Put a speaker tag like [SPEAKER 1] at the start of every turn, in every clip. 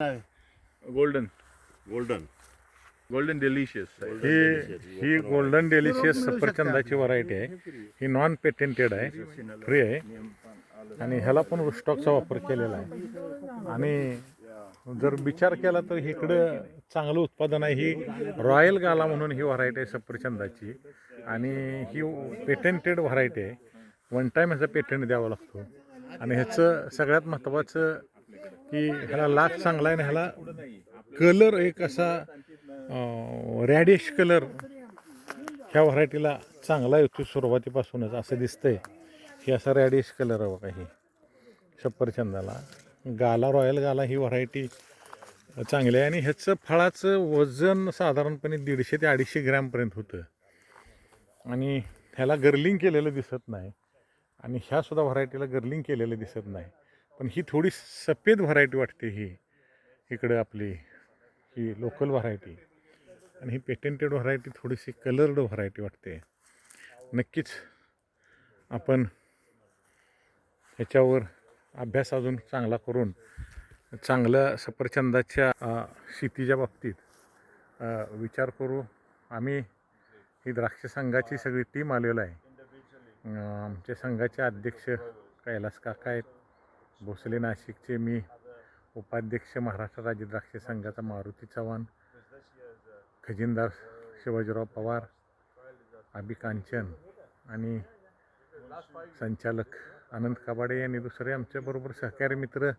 [SPEAKER 1] Golden
[SPEAKER 2] golden
[SPEAKER 1] golden delicious
[SPEAKER 3] ही golden delicious सफरचंदाची variety आहे. ही non patented आहे, free आहे आणि ह्याला पण रुस्टॉकचा वापर केलेला आहे. आणि जर विचार केला तर इकडं चांगलं उत्पादन आहे. ही रॉयल गाला म्हणून ही व्हरायटी आहे सफरचंदाची आणि ही पेटेंटेड व्हरायटी आहे. वन टाईम ह्याचा पेटंट द्यावा लागतो आणि ह्याचं सगळ्यात महत्त्वाचं की ह्याला लाग चांगला आहे आणि ह्याला कलर एक असा रॅडिश कलर ह्या व्हरायटीला चांगला येतो सुरुवातीपासूनच असं दिसतंय. ही असा रॅडिश कलर आहे बघा ही सफरचंदाला. गाला रॉयल गाला ही व्हरायटी चांगली आहे आणि ह्याचं फळाचं वजन साधारणपणे 150 ते 250 ग्रॅमपर्यंत होतं आणि ह्याला गर्लिंग केलेलं दिसत नाही आणि ह्यासुद्धा व्हरायटीला गर्लिंग केलेलं दिसत नाही. पण ही थोडी सफेद व्हरायटी वाटते ही इकडं आपली ही लोकल व्हरायटी आणि ही पेटेंटेड व्हरायटी थोडीशी कलर्ड व्हरायटी वाटते. नक्कीच आपण ह्याच्यावर अभ्यास अजून चांगला करून चांगल्या सफरचंदाच्या शेतीच्या बाबतीत विचार करू. आम्ही ही द्राक्ष संघाची सगळी टीम आलेलो आहे. आमच्या संघाचे अध्यक्ष कैलास काका आहेत, भोसले नाशिकचे, मी उपाध्यक्ष महाराष्ट्र राज्य द्राक्ष संघाचा मारुती चव्हाण, खजिनदार शिवाजीराव पवार, अभि कांचन आणि संचालक आनंद कबाडे आणि दुसरे आमच्याबरोबर सहकारी मित्र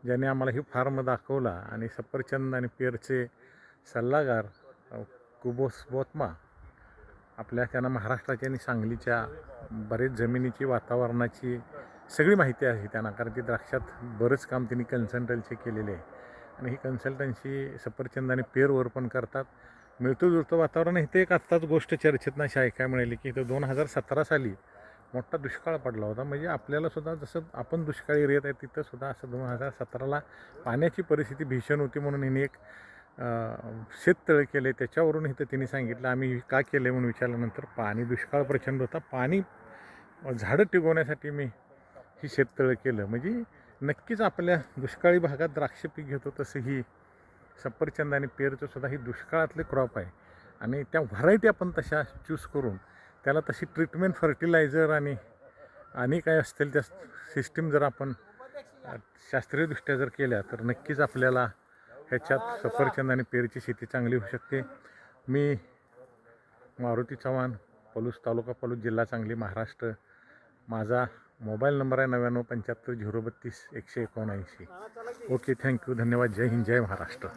[SPEAKER 3] ज्यांनी आम्हाला ही फार्म दाखवला आणि सफरचंद आणि पेरचे सल्लागार कुबोस बोतमा आपल्या त्यांना महाराष्ट्राच्या आणि सांगलीच्या बरेच जमिनीची वातावरणाची सगळी माहिती आहे त्यांना, कारण की द्राक्षात बरंच काम त्यांनी कन्सल्टन्सी केलेले आहे आणि ही कन्सल्टन्सी सफरचंद आणि पेरवर पण करतात. मिळतं जुळतं वातावरण. इथे एक आत्ताच गोष्ट चर्चेत अशी ऐकायला मिळाली की इथं 2017 साली मोठा दुष्काळ पडला होता. म्हणजे आपल्याला सुद्धा जसं आपण दुष्काळी एरियात आहे तिथं सुद्धा असं 2017ला पाण्याची परिस्थिती भीषण होती म्हणून हिने एक शेततळे केले. त्याच्यावरून इथं त्यांनी सांगितलं आम्ही का केले म्हणून विचारल्यानंतर पाणी दुष्काळ प्रचंड होता, पाणी झाडं टिकवण्यासाठी मी ही शेततळं केलं. म्हणजे नक्कीच आपल्या दुष्काळी भागात द्राक्ष पीक घेतो तसं ही सफरचंद आणि पेरचं सुद्धा ही दुष्काळातले क्रॉप आहे आणि त्या व्हरायटी आपण तशा चूज करून त्याला तशी ट्रीटमेंट फर्टिलायझर आणि काय असतील त्या सिस्टीम जर आपण शास्त्रीयदृष्ट्या जर केल्या तर नक्कीच आपल्याला ह्याच्यात सफरचंद आणि पेरची शेती चांगली होऊ शकते. मी मारुती चव्हाण, पलूस तालुका पलूस, जिल्हा सांगली, महाराष्ट्र. माझा मोबाईल नंबर आहे 99 75 032 179. ओके, थँक्यू, धन्यवाद. जय हिंद, जय महाराष्ट्र.